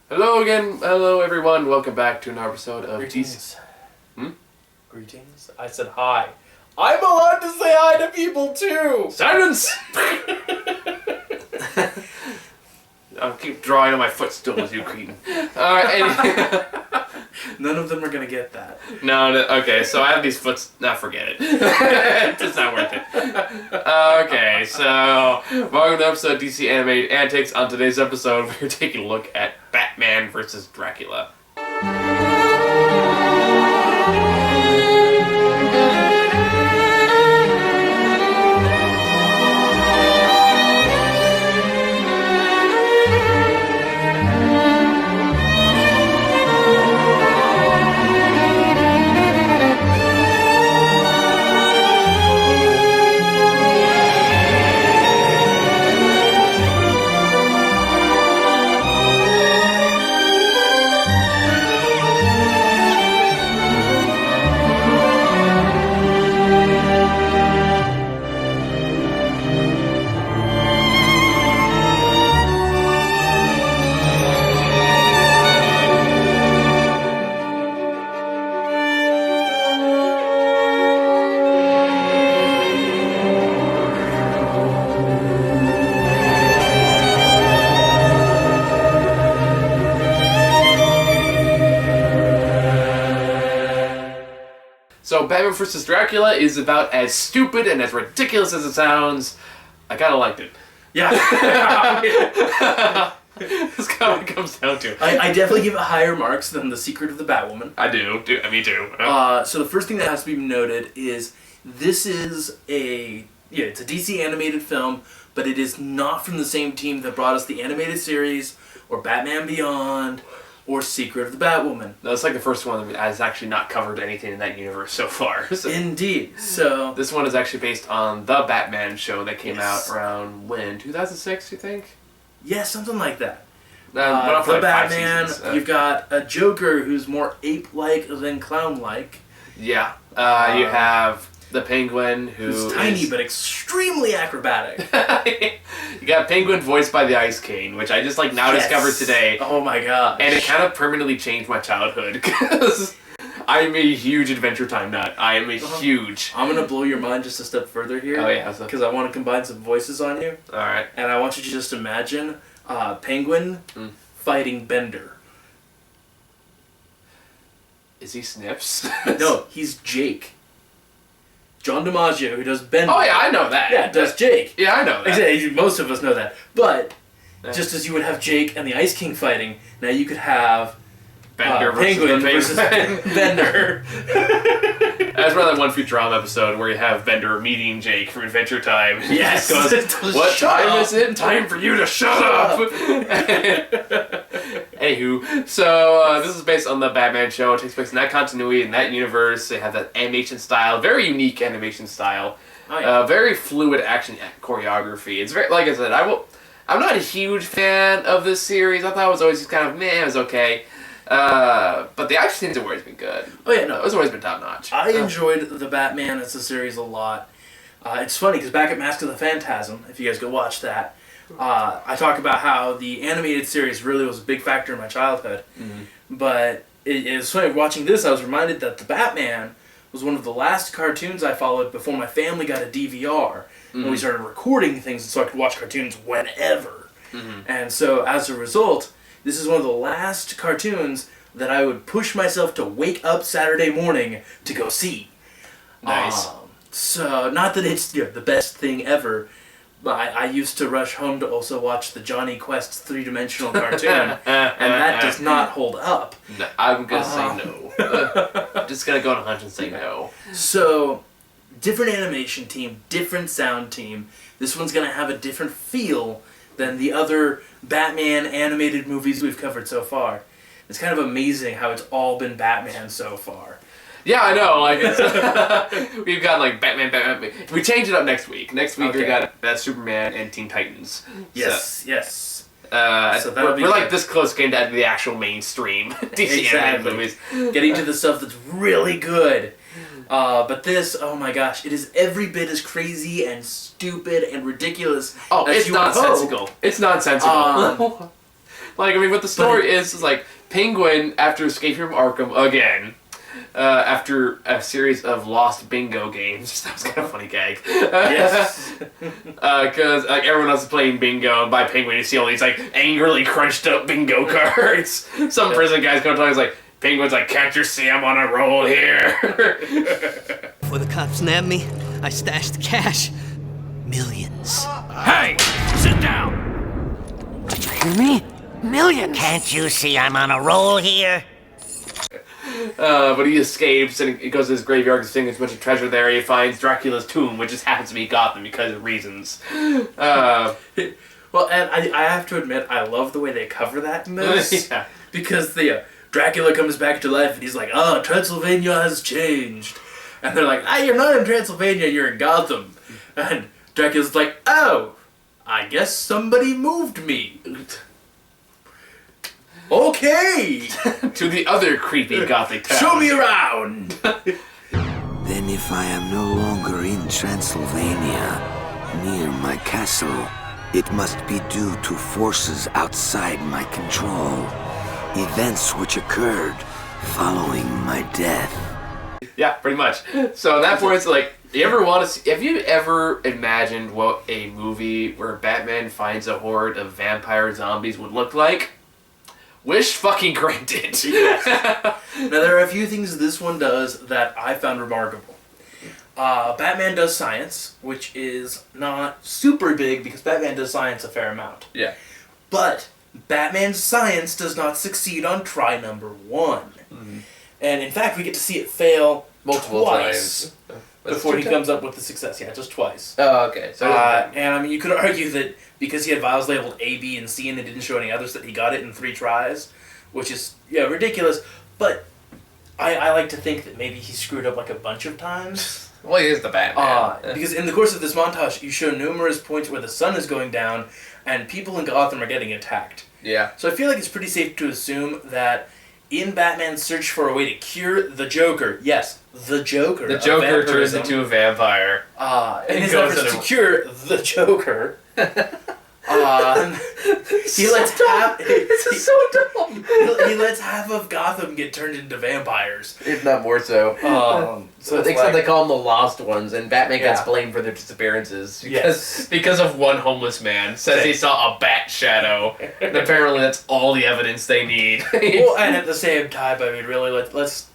Hello again, hello everyone, welcome back to another episode of Greetings. DC... Greetings? I said hi. I'm allowed to say hi to people too! Silence! I'll keep drawing on my footstool as you cretin. Alright, None of them are gonna get that. No, okay, so I have these forget it. It's not worth it. Okay, so, welcome to episode DC Animated Antics. On today's episode, we're taking a look at Batman vs. Dracula. So, Batman vs. Dracula is about as stupid and as ridiculous as it sounds. I kinda liked it. Yeah. That's kind of what it comes down to. I definitely give it higher marks than The Secret of the Batwoman. I do. Me too. So the first thing that has to be noted is this is it's a DC animated film, but it is not from the same team that brought us the animated series, or Batman Beyond, or Secret of the Batwoman. That's like the first one that has actually not covered anything in that universe so far. So. Indeed. So This one is actually based on the Batman show that came out around when? 2006, you think? yeah, something like that. Went on for the like 5 Batman, seasons. you've got a Joker who's more ape-like than clown-like. Yeah. You have the Penguin, Who's tiny but extremely acrobatic. You got Penguin voiced by the Ice King, which I just now discovered today. Oh my gosh. And it kind of permanently changed my childhood, because I'm a huge Adventure Time nut. I am a huge... I'm going to blow your mind just a step further here. Oh yeah. Because I want to combine some voices on you. Alright. And I want you to just imagine Penguin fighting Bender. Is he Snips? No, he's Jake. John DiMaggio, who does Bender. Oh yeah, I know that. Yeah, does Jake. Yeah, I know that. Exactly. Most of us know that. But just as you would have Jake and the Ice King fighting, now you could have Bender Penguin versus Bender. That's rather than one Futurama episode where you have Bender meeting Jake from Adventure Time. Yes. Goes, what time is it? Time for you to shut up. Anywho, so this is based on the Batman show. It takes place in that continuity, in that universe. They have that animation style, very unique animation style. Oh, yeah. Very fluid action choreography. It's very, like I said, I'm not a huge fan of this series. I thought it was always just kind of meh. It was okay. But the action scenes have always been good. Oh yeah, no. It's always been top notch. I enjoyed the Batman as a series a lot. It's funny because back at Mask of the Phantasm, if you guys go watch that, I talk about how the animated series really was a big factor in my childhood. Mm-hmm. But it's funny, watching this, I was reminded that the Batman was one of the last cartoons I followed before my family got a DVR. When we started recording things so I could watch cartoons whenever. Mm-hmm. And so as a result, this is one of the last cartoons that I would push myself to wake up Saturday morning to go see. Nice. So, not that it's the best thing ever, but I used to rush home to also watch the Johnny Quest three-dimensional cartoon, and that does not hold up. No, I'm going to say no. I'm just going to go on a hunch and say no. So, different animation team, different sound team. This one's going to have a different feel than the other Batman animated movies we've covered so far. It's kind of amazing how it's all been Batman so far. Yeah, I know. We've got Batman. We change it up next week. Next week we got Superman and Teen Titans. Yes. So we're this close getting to the actual mainstream DC animated movies. Getting to the stuff that's really good. But this, oh my gosh, it is every bit as crazy and stupid and ridiculous. Oh, it's nonsensical. It's nonsensical. Like, I mean, what the story is like, Penguin, after escaping from Arkham again, after a series of lost bingo games, that was kind of a funny gag. Yes. Because like everyone else is playing bingo, and by Penguin you see all these like angrily crunched up bingo cards. Some prison guy's going to tell you, like, Penguin's like, can't you see I'm on a roll here? Before the cops nabbed me, I stashed the cash. Millions. Hey, sit down. Did you hear me? Millions. Can't you see I'm on a roll here? But he escapes and he goes to his graveyard to sing. There's a bunch of treasure there. He finds Dracula's tomb, which just happens to be Gotham because of reasons. Well, and I have to admit, I love the way they cover that in this. Yeah. Because the Dracula comes back to life and he's like, oh, Transylvania has changed. And they're like, ah, you're not in Transylvania, you're in Gotham. And Dracula's like, oh, I guess somebody moved me. Okay! To the other creepy gothic town. Show me around! Then if I am no longer in Transylvania, near my castle, it must be due to forces outside my control. Events which occurred following my death. Yeah, pretty much. So at that point, it's like, have you ever imagined what a movie where Batman finds a horde of vampire zombies would look like? Wish fucking granted. Now, there are a few things this one does that I found remarkable. Batman does science, which is not super big because Batman does science a fair amount. Yeah. But Batman's science does not succeed on try number 1. Mm-hmm. And in fact, we get to see it fail multiple twice times before he comes up with the success. Yeah, just twice. Oh, okay. So and I mean, you could argue that because he had vials labeled A, B, and C, and it didn't show any others, that he got it in 3 tries, which is ridiculous. But I like to think that maybe he screwed up like a bunch of times. Well, he is the Batman. Because in the course of this montage, you show numerous points where the sun is going down and people in Gotham are getting attacked. Yeah. So I feel like it's pretty safe to assume that in Batman's search for a way to cure the Joker, yes, the Joker. The Joker turns into a vampire. In his efforts to cure the Joker, he lets half. This is so dumb. He lets half of Gotham get turned into vampires. If not more so. So Except they call them the Lost Ones, and Batman gets Yeah. blamed for their disappearances. Because of one homeless man says he saw a bat shadow, and apparently that's all the evidence they need. Well, and at the same time, I mean, really, let's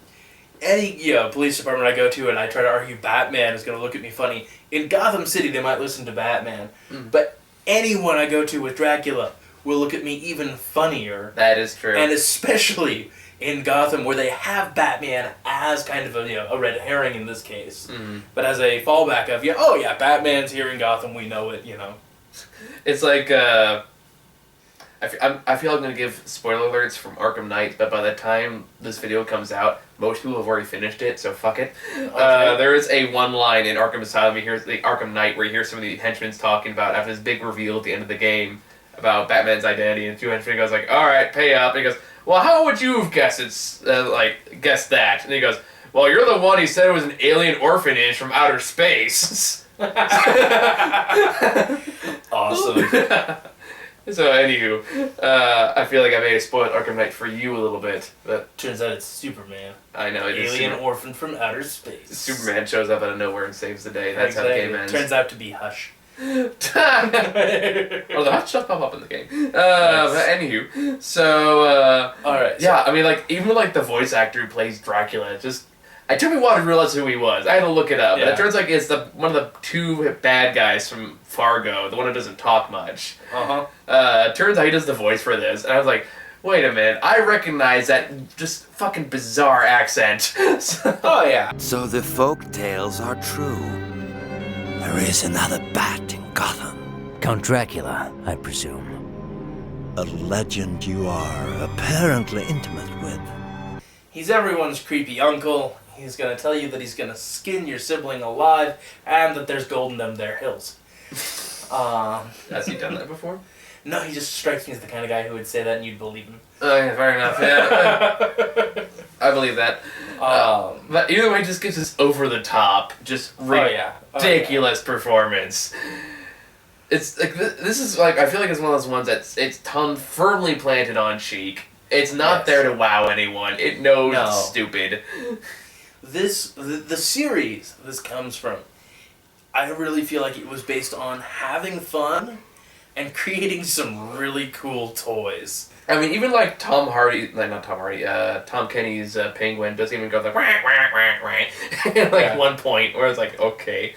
any police department I go to and I try to argue Batman is going to look at me funny. In Gotham City, they might listen to Batman, but anyone I go to with Dracula will look at me even funnier. That is true. And especially in Gotham, where they have Batman as kind of a red herring in this case, but as a fallback of Batman's here in Gotham, we know it, It's like I feel I'm going to give spoiler alerts from Arkham Knight, but by the time this video comes out, most people have already finished it, so fuck it. Okay. There is a one line in Arkham Asylum, you hear the Arkham Knight, where you hear some of the henchmen talking about, after this big reveal at the end of the game, about Batman's identity, and 2 henchmen goes like, alright, pay up, and he goes, well, how would you have guessed guessed that? And he goes, well, you're the one who said it was an alien orphanage from outer space. Awesome. So, anywho, I feel like I may have spoiled Arkham Knight for you a little bit, but Turns out it's Superman. I know it is. Alien orphan from outer space. Superman shows up out of nowhere and saves the day. That's how the game ends. Turns out to be Hush. Or the hot stuff pop up in the game. But anywho, so Alright. yeah, I mean, like, even like the voice actor who plays Dracula, it took me a while to realize who he was. I had to look it up, but Yeah. it turns out it's one of the 2 bad guys from Fargo, the one who doesn't talk much. Turns out he does the voice for this, and I was like, wait a minute, I recognize that just fucking bizarre accent. Oh yeah. So the folk tales are true. There is another bat in Gotham. Count Dracula, I presume. A legend you are apparently intimate with. He's everyone's creepy uncle. He's gonna tell you that he's gonna skin your sibling alive, and that there's gold in them there hills. Has he done that before? No, he just strikes me as the kind of guy who would say that and you'd believe him. Oh, yeah, fair enough. Yeah, I believe that. But either way, just gives this over the top, just ridiculous performance. It's like this is like I feel like it's one of those ones that's it's tongue firmly planted on cheek. It's not there to wow anyone. It knows it's stupid. The series this comes from, I really feel like it was based on having fun and creating some really cool toys. I mean, even like Tom Kenny's Penguin doesn't even go like wah, wah, wah, wah. Like one point where it's like, okay,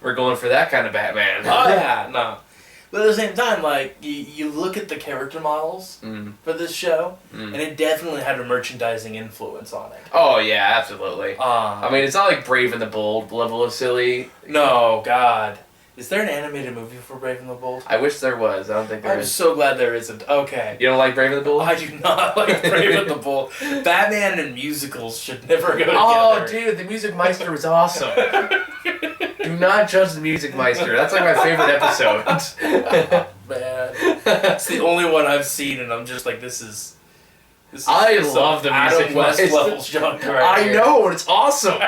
we're going for that kind of Batman. Oh yeah, no. But at the same time, like, you look at the character models for this show, and it definitely had a merchandising influence on it. Oh, yeah, absolutely. I mean, it's not like Brave and the Bold level of silly. No, God. Is there an animated movie for Brave and the Bold? I wish there was. I don't think there is. I'm so glad there isn't. Okay. You don't like Brave and the Bold? I do not like Brave and the Bold. Batman and musicals should never go together. Oh, dude, the Music Meister was awesome. Do not judge the Music Meister. That's like my favorite episode. Oh, man. It's the only one I've seen, and I'm just like, this is I love the Music Meister. level junk right I know, it's awesome.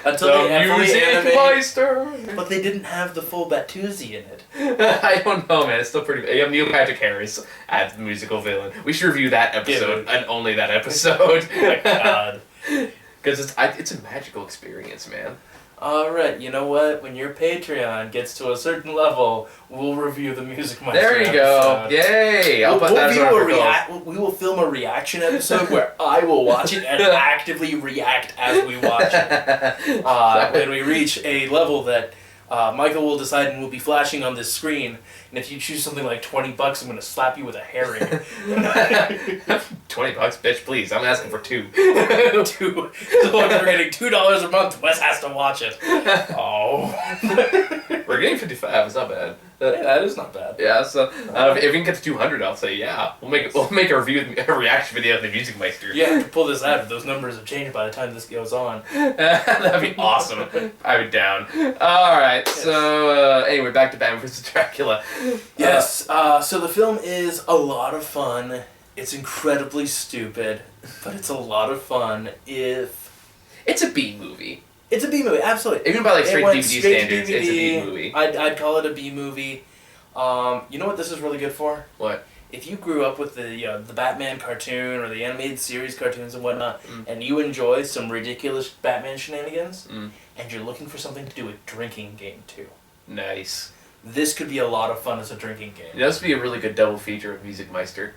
Until the they Music Meister. But they didn't have the full Batusi in it. I don't know, man. It's still pretty. You have Neil Patrick Harris as the musical villain. We should review that episode and only that episode. Oh my God. Because it's a magical experience, man. Alright, you know what? When your Patreon gets to a certain level, we'll review the Music Meister There you go. episode. Yay! I'll put that as our we will film a reaction episode where I will watch it and actively react as we watch it. When we reach a level that Michael will decide and will be flashing on this screen, and if you choose something like $20, I'm going to slap you with a herring. $20, bitch, please. I'm asking for $2. So we're getting $2 a month. Wes has to watch it. Oh. We're getting 55. It's not bad. That is not bad. Yeah. So if we can get to 200, I'll say yeah. We'll make a reaction video of the Music Meister. Yeah, to pull this out, those numbers have changed by the time this goes on. That'd be awesome. I'd be down. All right. Yes. So anyway, back to Batman vs. Dracula. Yes. So the film is a lot of fun. It's incredibly stupid, but it's a lot of fun. It's a B movie. It's a B movie, absolutely. Even by like straight went DVD straight to standards, it's a B movie. I'd call it a B movie. You know what this is really good for? What? If you grew up with the Batman cartoon or the animated series cartoons and whatnot, and you enjoy some ridiculous Batman shenanigans, and you're looking for something to do a drinking game too, Nice. this could be a lot of fun as a drinking game. This would be a really good double feature of Music Meister.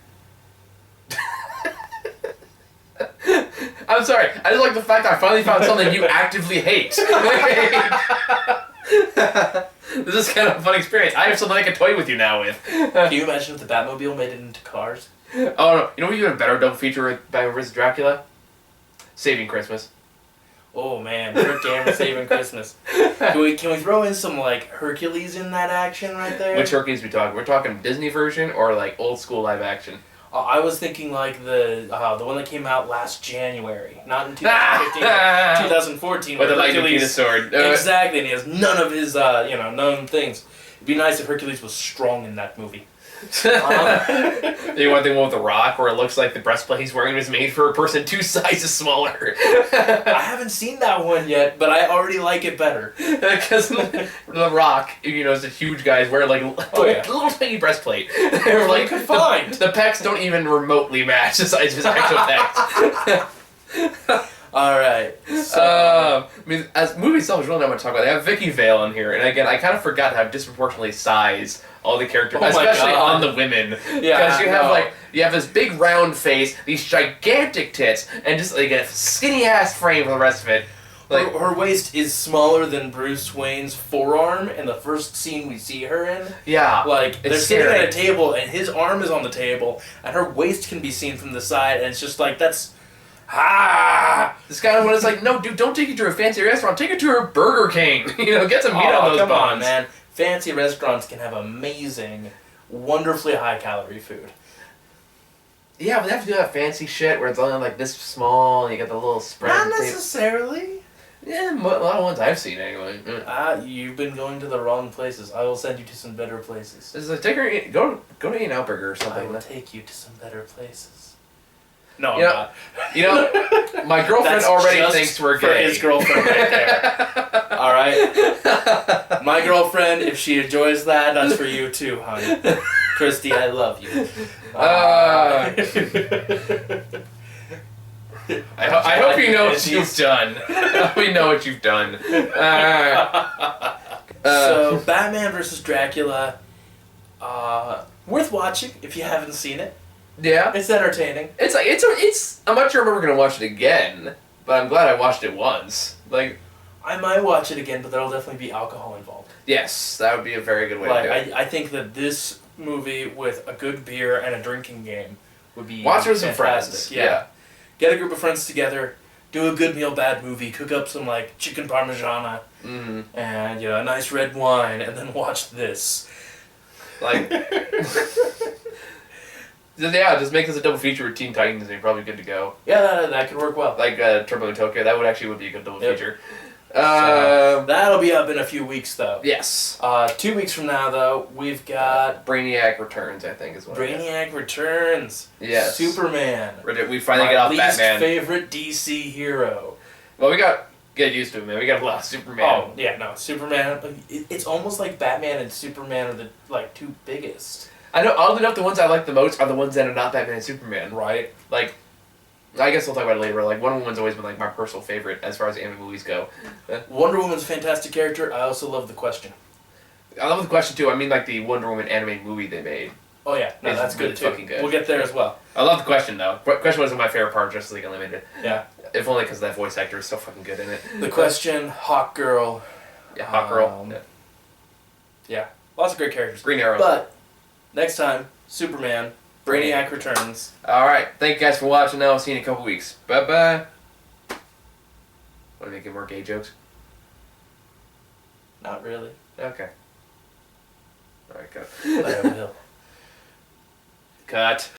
I'm sorry. I just like the fact that I finally found something you actively hate. This is kind of a fun experience. I have something I can toy with you now with. Can you imagine if the Batmobile made it into cars? Oh no! You know what? You have a better double feature with Batman vs. Dracula. Saving Christmas. Oh man, Kirk Cameron Saving Christmas. Can we throw in some like Hercules in that action right there? Which Hercules we talking? We're talking Disney version or like old school live action? I was thinking like the one that came out last January, not in 2015, 2014. With the Hercules, lightning penis sword. Exactly, and he has none of his known things. It'd be nice if Hercules was strong in that movie. You want the one with the rock where it looks like the breastplate he's wearing was made for a person 2 sizes smaller. I haven't seen that one yet, but I already like it better. Because the rock, is a huge guy wearing like a little tiny breastplate. They're like confined. The pecs don't even remotely match the size of his actual pecs. Alright. So, I mean, as movie itself is really not much to talk about. They have Vicky Vale in here, and again, I kind of forgot how disproportionately sized all the characters, especially on the women. Yeah, because you have this big round face, these gigantic tits, and just like a skinny ass frame for the rest of it. Like her waist is smaller than Bruce Wayne's forearm in the first scene we see her in. Yeah, like they're it's sitting scary. at a table, and his arm is on the table, and her waist can be seen from the side, and it's just like that's. This kind of one is like, no, dude, don't take it to a fancy restaurant. Take it to a Burger King. Get some meat on those come buns. on, man. Fancy restaurants can have amazing, wonderfully high-calorie food. Yeah, but they have to do that fancy shit where it's only like this small, and you got the little spread. Not necessarily. Yeah, a lot of ones I've seen anyway. You've been going to the wrong places. I will send you to some better places. It's like, go to In-N-Out Burger or something. I will take you to some better places. No, I'm not. My girlfriend That's already just thinks we're for gay. his girlfriend right there. All right. My girlfriend, if she enjoys that, that's for you too, honey. Christy, I love you. I hope you know what you've done. I hope you know what you've done. So, Batman versus Dracula, worth watching if you haven't seen it. Yeah, It's entertaining. it's. I'm not sure if I'm ever gonna watch it again, but I'm glad I watched it once. Like, I might watch it again, but there'll definitely be alcohol involved. yes, that would be a very good way Like, to do it. I think that this movie with a good beer and a drinking game would be Watch it with some fantastic. friends. Yeah. Get a group of friends together, do a good meal, bad movie, cook up some like chicken parmigiana Mm-hmm. and a nice red wine, and then watch this. Like, yeah, just make this a double feature with Teen Titans, and you're probably good to go. Yeah, that could work well. Like Turbo and Tokyo, that would be a good double Yep. feature. That'll be up in a few weeks, though. Yes. 2 weeks from now, though, we've got Brainiac Returns, I think, is what it is. Brainiac Returns. Yes. Superman. We finally My get off least Batman. favorite DC hero. Well, we got get used to it, man. We got a lot of Superman. Oh yeah, no, Superman. It's almost like Batman and Superman are the two biggest. I know. Oddly enough, the ones I like the most are the ones that are not Batman and Superman. Right. Like, I guess we'll talk about it later. Like, Wonder Woman's always been like my personal favorite as far as anime movies go. Wonder Woman's a fantastic character. I also love The Question. I love The Question too. I mean, like the Wonder Woman animated movie they made. Oh yeah, no, It's that's good really too. fucking good. We'll get there as well. I love The Question though. Question was my favorite part of Justice League Unlimited. Yeah. If only because that voice actor is so fucking good in it. The Question, Hawk Girl. Yeah, Hawk Girl. Yeah. Yeah, lots of great characters. Green Arrow. But next time, Superman, Brainiac Returns. All right. Thank you guys for watching. Now I'll see you in a couple weeks. Bye bye. Want to make any more gay jokes? Not really. Okay. All right, go. But I will. Cut.